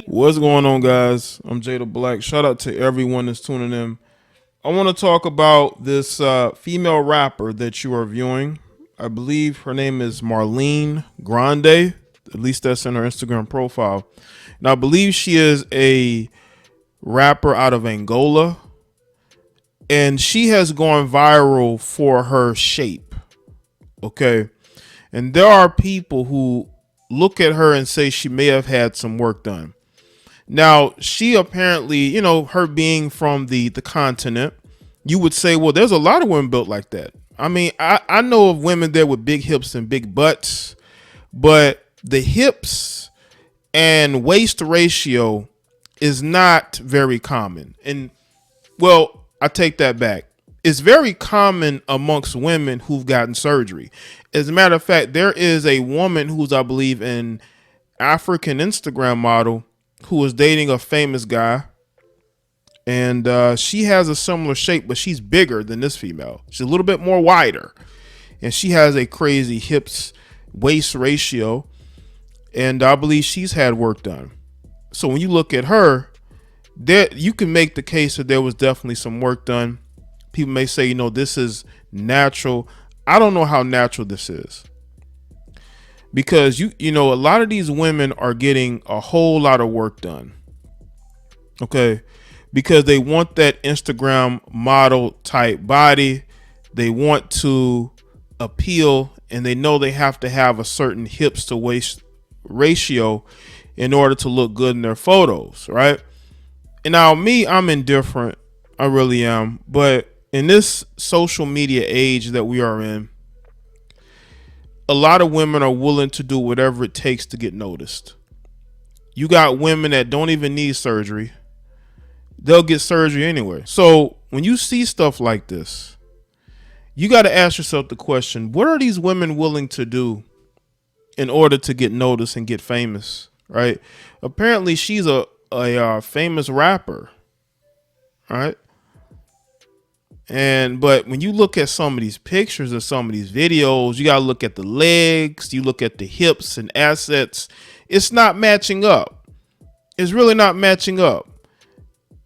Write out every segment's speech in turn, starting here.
What's going on, guys? I'm Jada Black. Shout out to everyone that's tuning in. I want to talk about this female rapper that you are viewing. I believe her name is Marlene Grande. At least that's in her Instagram profile. And I believe she is a rapper out of Angola. And she has gone viral for her shape. Okay. And there are people who look at her and say she may have had some work done. Now, she apparently, her being from the continent, you would say, well, there's a lot of women built like that. I mean, I know of women there with big hips and big butts, but the hips and waist ratio is not very common. And, well, I take that back. It's very common amongst women who've gotten surgery. As a matter of fact, there is a woman who's, I believe, an African Instagram model who was dating a famous guy, and she has a similar shape, but she's bigger than this female. She's a little bit more wider, and she has a crazy hips waist ratio, and I believe she's had work done. So when you look at her, there you can make the case that there was definitely some work done. People may say, this is natural. I don't know how natural this is, because a lot of these women are getting a whole lot of work done. Okay, because they want that Instagram model type body. They want to appeal, and they know they have to have a certain hips to waist ratio in order to look good in their photos, right? And now me, I'm indifferent. I really am. But in this social media age that we are in, a lot of women are willing to do whatever it takes to get noticed. You got women that don't even need surgery. They'll get surgery anyway. So when you see stuff like this, you got to ask yourself the question, what are these women willing to do in order to get noticed and get famous, right? Apparently she's a famous rapper, right? But when you look at some of these pictures or some of these videos, you got to look at the legs, you look at the hips and assets. It's not matching up. It's really not matching up.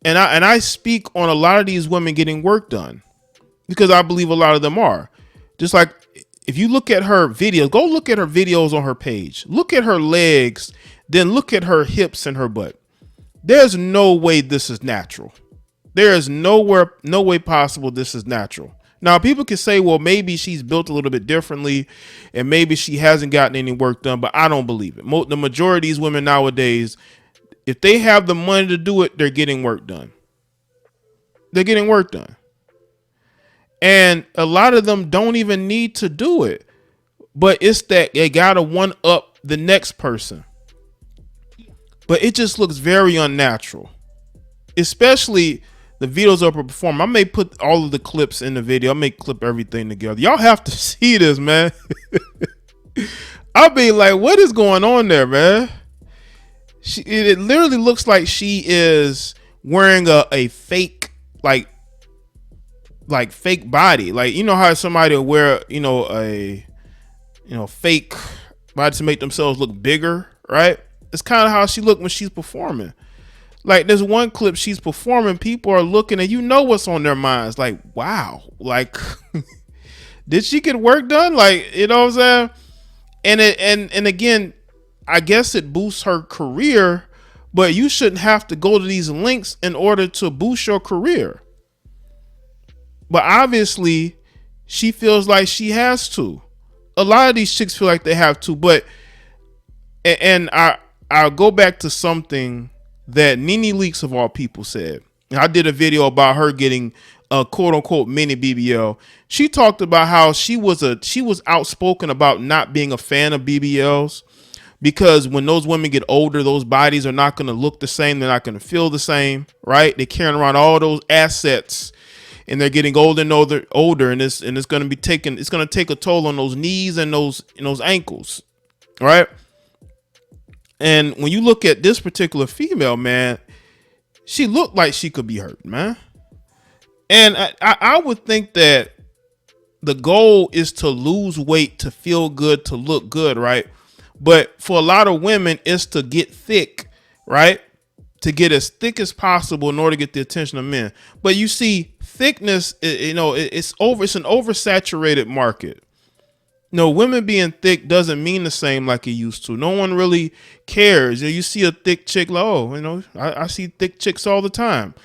And I speak on a lot of these women getting work done, because I believe a lot of them are. Just like, if you look at her videos, go look at her videos on her page. Look at her legs, then look at her hips and her butt. There's no way this is natural. There is no way possible this is natural. Now, people can say, well, maybe she's built a little bit differently and maybe she hasn't gotten any work done, but I don't believe it. The majority of these women nowadays, if they have the money to do it, they're getting work done. They're getting work done. And a lot of them don't even need to do it. But it's that they got to one up the next person. But it just looks very unnatural. Especially the videos of her performing. I may put all of the clips in the video. I may clip everything together. Y'all have to see this, man. I'll be like, what is going on there, man? It literally looks like she is wearing a fake, like fake body. Like, you know how somebody will wear, a fake body to make themselves look bigger, right? It's kind of how she looked when she's performing. Like, there's one clip she's performing, people are looking and what's on their minds. Like, wow, like, did she get work done? Like, you know what I'm saying? And again, I guess it boosts her career, but you shouldn't have to go to these links in order to boost your career. But obviously, she feels like she has to. A lot of these chicks feel like they have to, but I'll go back to something that Nene Leakes of all people said. I did a video about her getting a quote unquote mini BBL. She talked about how she was outspoken about not being a fan of BBLs, because when those women get older, those bodies are not going to look the same. They're not going to feel the same, right? They're carrying around all those assets, and they're getting older and older, and it's going to take a toll on those knees and those ankles, right? And when you look at this particular female, man, she looked like she could be hurt, man. And I would think that the goal is to lose weight, to feel good, to look good, right? But for a lot of women, it's to get thick right? To get as thick as possible in order to get the attention of men. But you see, thickness, it's an oversaturated market. No, women being thick doesn't mean the same like it used to. No one really cares. You see a thick chick, like, oh, I see thick chicks all the time.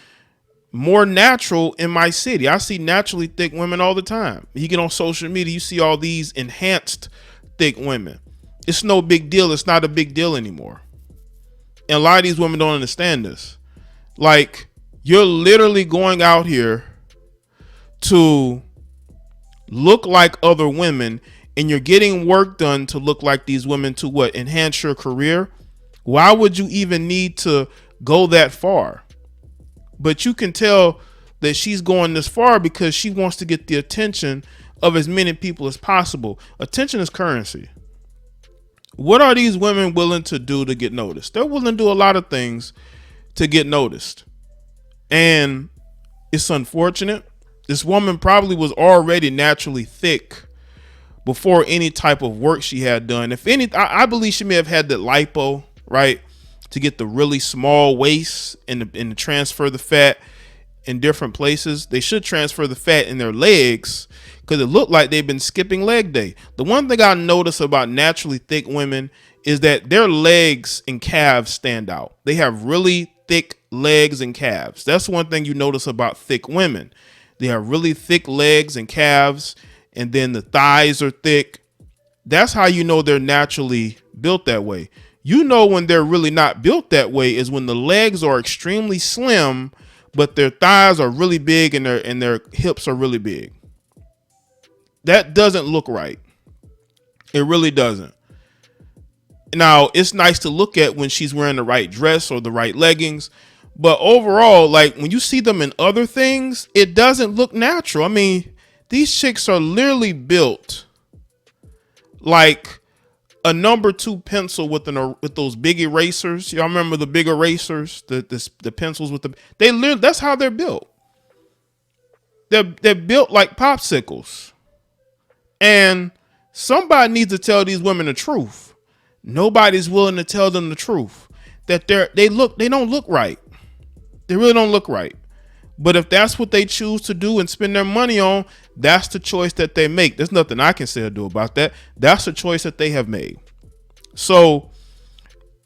More natural in my city. I see naturally thick women all the time. You get on social media, you see all these enhanced thick women. It's no big deal. It's not a big deal anymore. And a lot of these women don't understand this. Like, you're literally going out here to look like other women, and you're getting work done to look like these women to what? Enhance your career? Why would you even need to go that far? But you can tell that she's going this far because she wants to get the attention of as many people as possible. Attention is currency. What are these women willing to do to get noticed? They're willing to do a lot of things to get noticed. And it's unfortunate. This woman probably was already naturally thick before any type of work she had done. If any, I believe she may have had that lipo, right? To get the really small waist and to transfer the fat in different places. They should transfer the fat in their legs because it looked like they've been skipping leg day. The one thing I notice about naturally thick women is that their legs and calves stand out. They have really thick legs and calves. That's one thing you notice about thick women. They have really thick legs and calves, and then the thighs are thick. That's how you know they're naturally built that way. You know when they're really not built that way is when the legs are extremely slim, but their thighs are really big and their hips are really big. That doesn't look right. It really doesn't. Now, it's nice to look at when she's wearing the right dress or the right leggings, but overall, like when you see them in other things, it doesn't look natural. I mean, these chicks are literally built like a number 2 pencil with those big erasers. Y'all remember the big erasers, the pencils with that's how they're built. They're built like popsicles. And somebody needs to tell these women the truth. Nobody's willing to tell them the truth, that they don't look right. They really don't look right. But if that's what they choose to do and spend their money on, that's the choice that they make. There's nothing I can say or do about that. That's the choice that they have made. So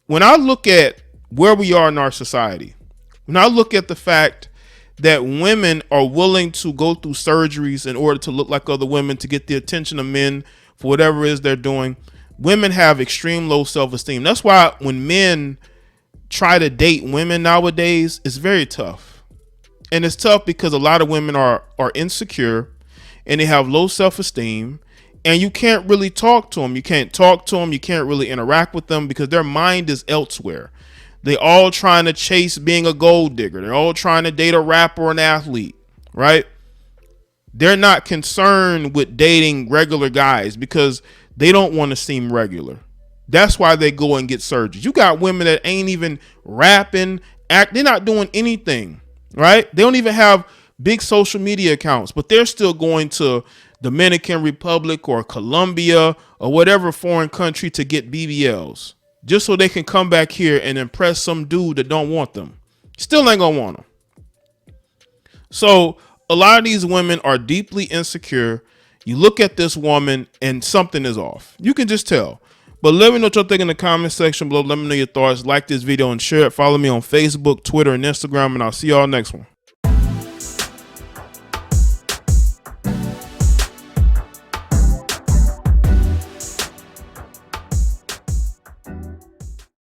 when I look at where we are in our society, when I look at the fact that women are willing to go through surgeries in order to look like other women, to get the attention of men for whatever it is they're doing, women have extreme low self-esteem. That's why when men try to date women nowadays, it's very tough. And it's tough because a lot of women are insecure and they have low self-esteem, and you can't really talk to them. You can't talk to them. You can't really interact with them because their mind is elsewhere. They all trying to chase being a gold digger. They're all trying to date a rapper or an athlete, right? They're not concerned with dating regular guys because they don't want to seem regular. That's why they go and get surgeries. You got women that ain't even rapping, they're not doing anything. Right? They don't even have big social media accounts, but they're still going to Dominican Republic or Colombia or whatever foreign country to get BBLs just so they can come back here and impress some dude that don't want them. Still ain't gonna want them. So a lot of these women are deeply insecure. You look at this woman and something is off. You can just tell. But let me know what y'all think in the comment section below. Let me know your thoughts. Like this video and share it. Follow me on Facebook, Twitter, and Instagram, and I'll see y'all next one.